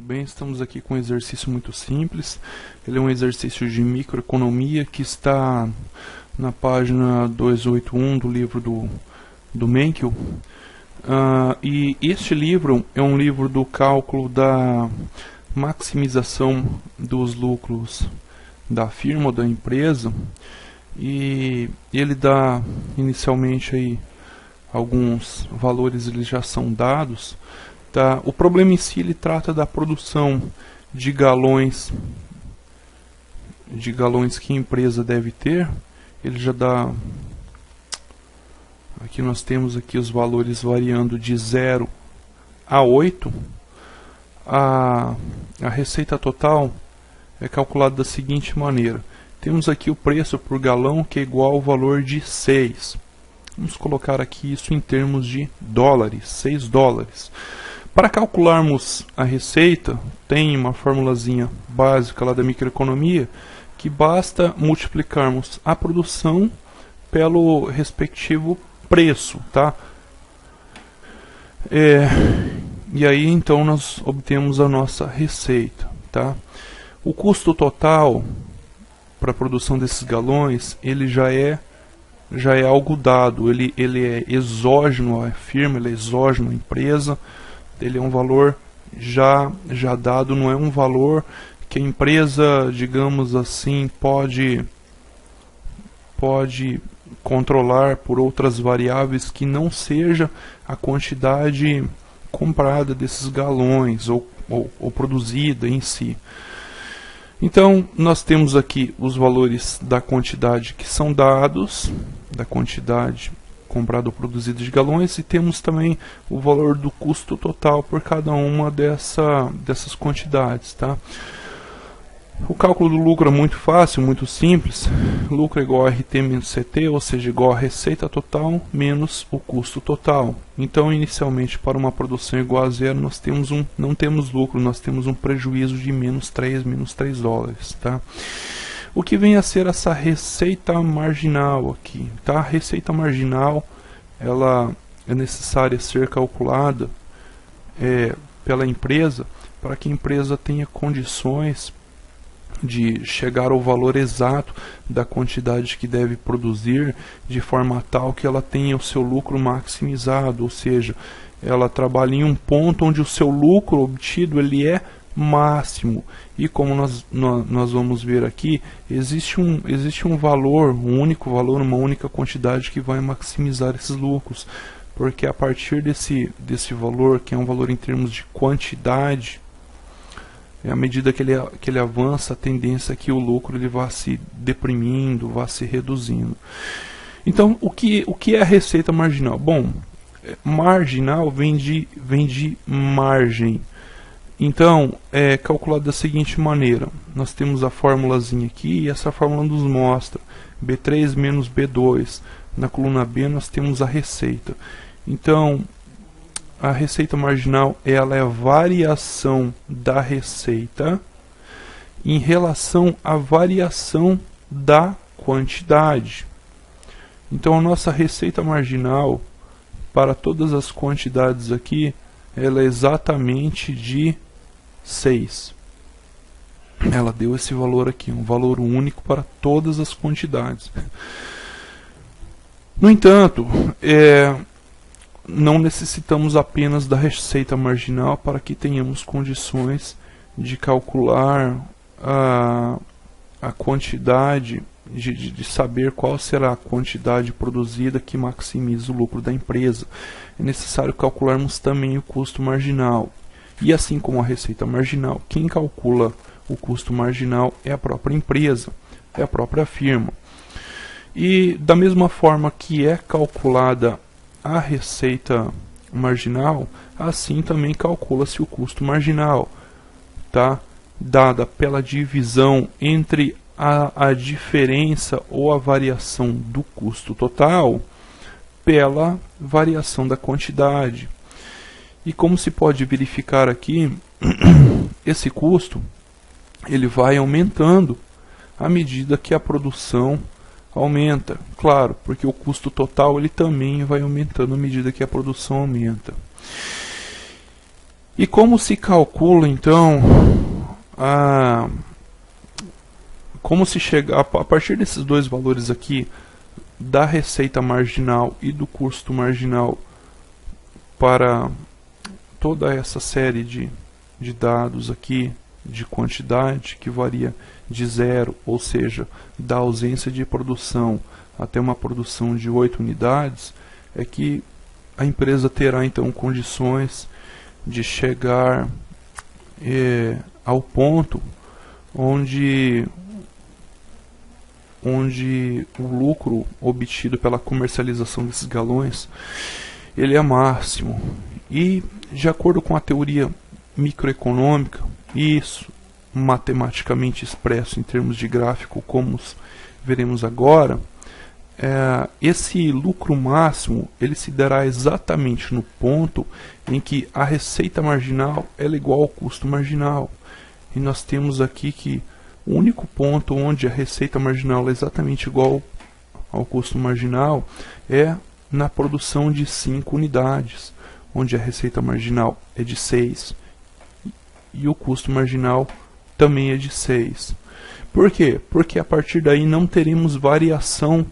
bem, estamos aqui com um exercício muito simples. Ele é um exercício de microeconomia que está na página 281 do livro do Menkel. E este livro é um livro do cálculo da maximização dos lucros da firma ou da empresa, e ele dá inicialmente aí alguns valores, eles já são dados. Tá? O problema em si, ele trata da produção de galões que a empresa deve ter. Ele já dá, aqui nós temos aqui os valores variando de 0 a 8. A receita total é calculada da seguinte maneira: temos aqui o preço por galão, que é igual ao valor de 6. Vamos colocar aqui isso em termos de dólares, 6 dólares. Para calcularmos a receita, tem uma formulazinha básica lá da microeconomia, que basta multiplicarmos a produção pelo respectivo preço, tá? E aí então nós obtemos a nossa receita, tá? O custo total para a produção desses galões, ele já é algo dado, ele é exógeno à firma, ele é exógeno à empresa. Ele é um valor já dado, não é um valor que a empresa, digamos assim, pode controlar por outras variáveis que não seja a quantidade comprada desses galões ou produzida em si. Então, nós temos aqui os valores da quantidade que são dados, da quantidade comprado ou produzido de galões, e temos também o valor do custo total por cada uma dessas quantidades, tá? O cálculo do lucro é muito fácil, muito simples. Lucro é igual a RT menos CT, ou seja, igual a receita total menos o custo total. Então, inicialmente, para uma produção igual a zero, nós temos não temos lucro, nós temos um prejuízo de menos 3 dólares, tá? O que vem a ser essa receita marginal aqui, tá? A receita marginal, ela é necessária ser calculada pela empresa, para que a empresa tenha condições de chegar ao valor exato da quantidade que deve produzir, de forma tal que ela tenha o seu lucro maximizado, ou seja, ela trabalha em um ponto onde o seu lucro obtido ele é máximo. E como nós vamos ver aqui, existe um valor, um único valor, uma única quantidade que vai maximizar esses lucros, porque a partir desse valor, que é um valor em termos de quantidade, à medida que ele avança, a tendência é que o lucro ele vá se deprimindo, vá se reduzindo. Então, o que é a receita marginal? Bom, marginal vem de margem. Então, é calculado da seguinte maneira: nós temos a formulazinha aqui, e essa fórmula nos mostra B3 menos B2. Na coluna B nós temos a receita. Então, a receita marginal, ela é a variação da receita em relação à variação da quantidade. Então, a nossa receita marginal, para todas as quantidades aqui, ela é exatamente de 6. Ela deu esse valor aqui, um valor único para todas as quantidades. No entanto, não necessitamos apenas da receita marginal para que tenhamos condições de calcular a quantidade, de saber qual será a quantidade produzida que maximiza o lucro da empresa. É necessário calcularmos também o custo marginal. E assim como a receita marginal, quem calcula o custo marginal é a própria empresa, é a própria firma. E da mesma forma que é calculada a receita marginal, assim também calcula-se o custo marginal, tá? Dada pela divisão entre a diferença ou a variação do custo total pela variação da quantidade. E como se pode verificar aqui, esse custo ele vai aumentando à medida que a produção aumenta. Claro, porque o custo total ele também vai aumentando à medida que a produção aumenta. E como se calcula então como se chega a partir desses dois valores aqui, da receita marginal e do custo marginal, para toda essa série de dados aqui, de quantidade que varia de zero, ou seja, da ausência de produção até uma produção de 8 unidades, é que a empresa terá então condições de chegar ao ponto onde o lucro obtido pela comercialização desses galões ele é máximo. E de acordo com a teoria microeconômica, isso matematicamente expresso em termos de gráfico, como veremos agora, esse lucro máximo ele se dará exatamente no ponto em que a receita marginal ela é igual ao custo marginal. E nós temos aqui que o único ponto onde a receita marginal é exatamente igual ao custo marginal é na produção de 5 unidades, onde a receita marginal é de 6 e o custo marginal também é de 6. Por quê? Porque a partir daí não teremos variação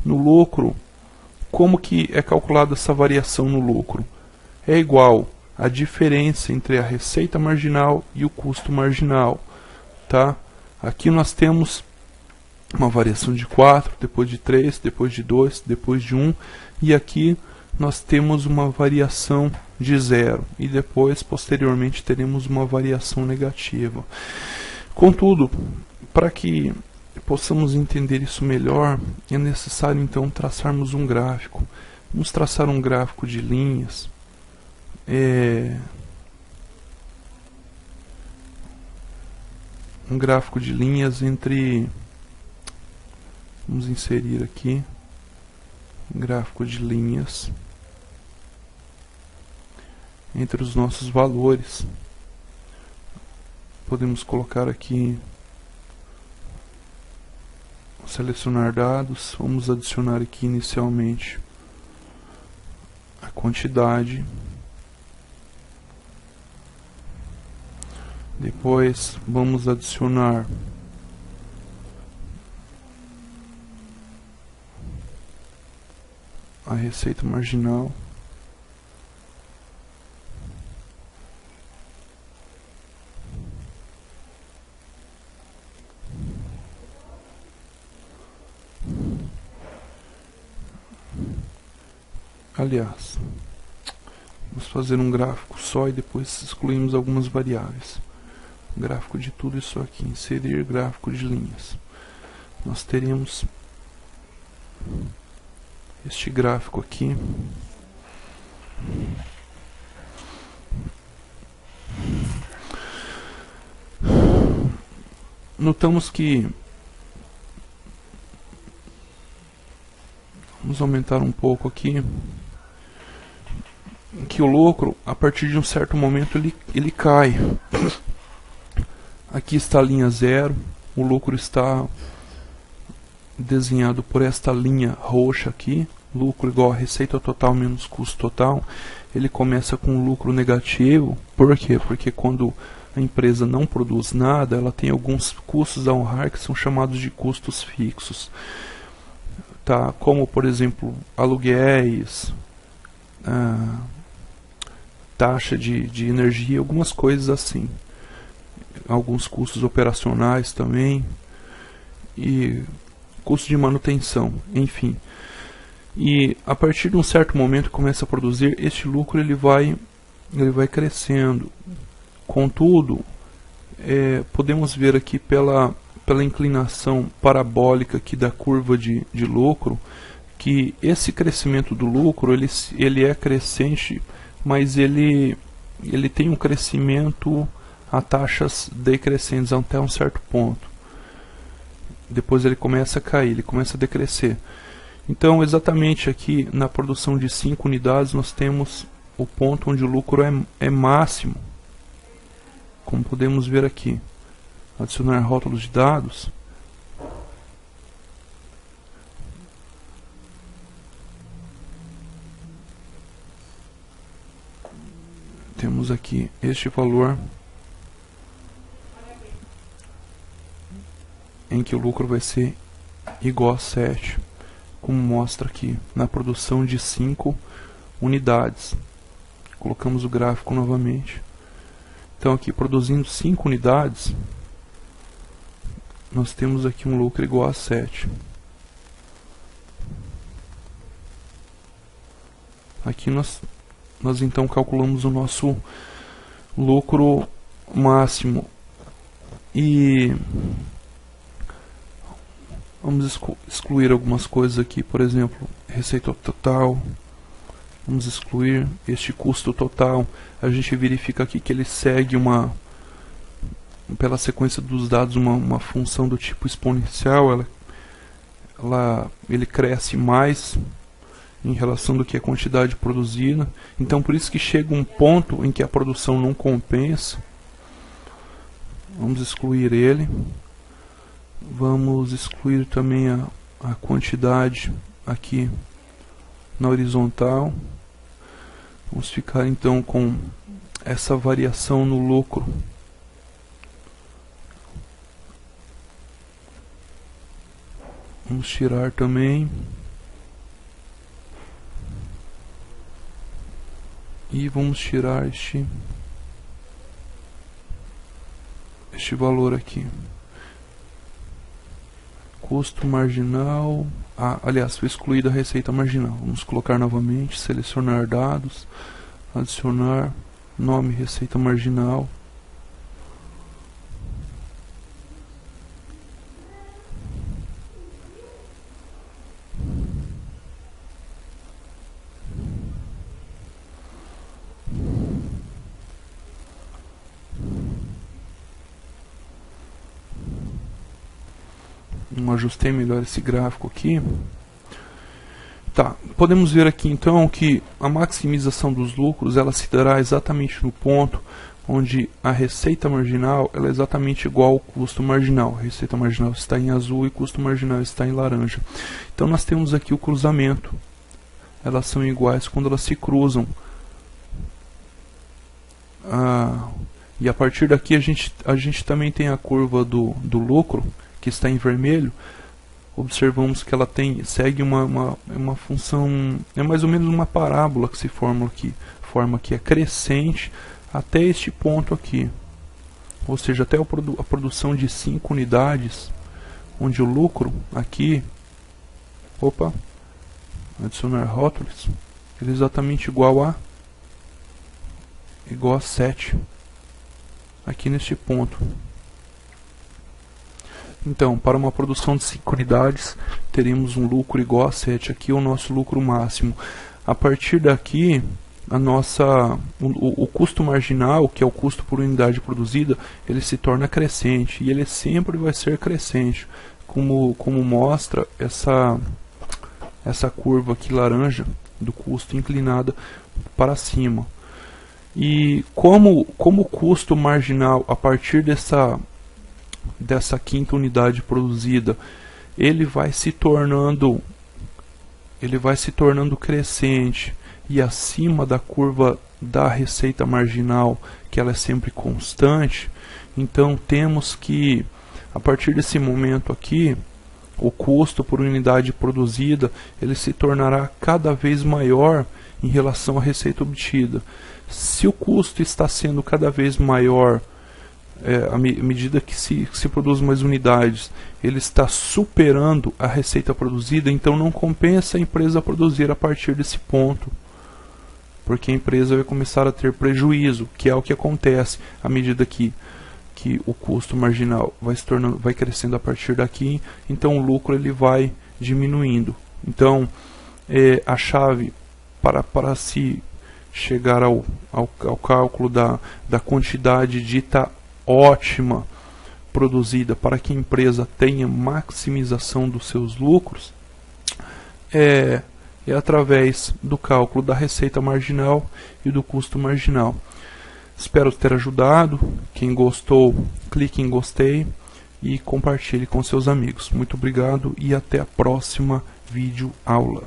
no lucro. Como que é calculada essa variação no lucro? É igual a diferença entre a receita marginal e o custo marginal, tá? Aqui nós temos uma variação de 4, depois de 3, depois de 2, depois de 1, e aqui nós temos uma variação de 0, e depois, posteriormente, teremos uma variação negativa. Contudo, para que possamos entender isso melhor, é necessário então traçarmos um gráfico. Vamos traçar um gráfico de linhas. Um gráfico de linhas entre... Vamos inserir aqui um gráfico de linhas entre os nossos valores. Podemos colocar aqui, selecionar dados, vamos adicionar aqui inicialmente a quantidade. Depois vamos adicionar a receita marginal. Aliás, vamos fazer um gráfico só e depois excluímos algumas variáveis. Gráfico de tudo isso aqui, inserir gráfico de linhas. Nós teremos este gráfico aqui. Notamos que vamos aumentar um pouco aqui, que o lucro a partir de um certo momento ele cai. Aqui está a linha 0, o lucro está desenhado por esta linha roxa aqui, lucro igual a receita total menos custo total. Ele começa com lucro negativo. Por quê? Porque quando a empresa não produz nada, ela tem alguns custos a honrar que são chamados de custos fixos, tá? Como por exemplo aluguéis, taxa de energia, algumas coisas assim, alguns custos operacionais também e custo de manutenção, enfim. E a partir de um certo momento começa a produzir, este lucro ele vai crescendo. Contudo, podemos ver aqui pela inclinação parabólica aqui da curva de lucro, que esse crescimento do lucro ele é crescente, mas ele tem um crescimento a taxas decrescentes até um certo ponto. Depois ele começa a cair, ele começa a decrescer. Então, exatamente aqui na produção de 5 unidades, nós temos o ponto onde o lucro é máximo, como podemos ver aqui. Adicionar rótulos de dados. temos aqui este valor em que o lucro vai ser igual a 7, como mostra aqui na produção de 5 unidades. Colocamos o gráfico novamente. Então aqui, produzindo 5 unidades, nós temos aqui um lucro igual a 7. Aqui nós então calculamos o nosso lucro máximo. E vamos excluir algumas coisas aqui, por exemplo, receita total. Vamos excluir este custo total. A gente verifica aqui que ele segue pela sequência dos dados, uma função do tipo exponencial. Ele cresce mais em relação do que a quantidade produzida. Então por isso que chega um ponto em que a produção não compensa. Vamos excluir ele. Vamos excluir também a quantidade aqui na horizontal. Vamos ficar então com essa variação no lucro. Vamos tirar também. E vamos tirar este valor aqui. Custo marginal. Aliás, foi excluída a receita marginal. Vamos colocar novamente, selecionar dados, adicionar nome receita marginal. Ajustei melhor esse gráfico aqui. Tá, podemos ver aqui então que a maximização dos lucros ela se dará exatamente no ponto onde a receita marginal ela é exatamente igual ao custo marginal. A receita marginal está em azul e o custo marginal está em laranja. Então nós temos aqui o cruzamento. Elas são iguais quando elas se cruzam. E a partir daqui a gente também tem a curva do lucro, que está em vermelho. Observamos que ela segue uma função, é mais ou menos uma parábola que se forma aqui, é crescente até este ponto aqui, ou seja, até a produção de 5 unidades, onde o lucro aqui, adicionar rótulos, ele é exatamente igual a 7, aqui neste ponto. Então, para uma produção de 5 unidades, teremos um lucro igual a 7. Aqui é o nosso lucro máximo. A partir daqui, o custo marginal, que é o custo por unidade produzida, ele se torna crescente. E ele sempre vai ser crescente. Como mostra essa curva aqui laranja, do custo inclinada para cima. E como o custo marginal, a partir dessa quinta unidade produzida, ele vai se tornando crescente e acima da curva da receita marginal, que ela é sempre constante. Então temos que, a partir desse momento aqui, o custo por unidade produzida ele se tornará cada vez maior em relação à receita obtida. Se o custo está sendo cada vez maior, à medida que se produz mais unidades, ele está superando a receita produzida, então não compensa a empresa produzir a partir desse ponto, porque a empresa vai começar a ter prejuízo, que é o que acontece à medida que o custo marginal vai crescendo a partir daqui, então o lucro ele vai diminuindo. Então a chave para se chegar ao cálculo da quantidade dita ótima produzida para que a empresa tenha maximização dos seus lucros é através do cálculo da receita marginal e do custo marginal. Espero ter ajudado. Quem gostou, clique em gostei e compartilhe com seus amigos. Muito obrigado e até a próxima vídeo aula.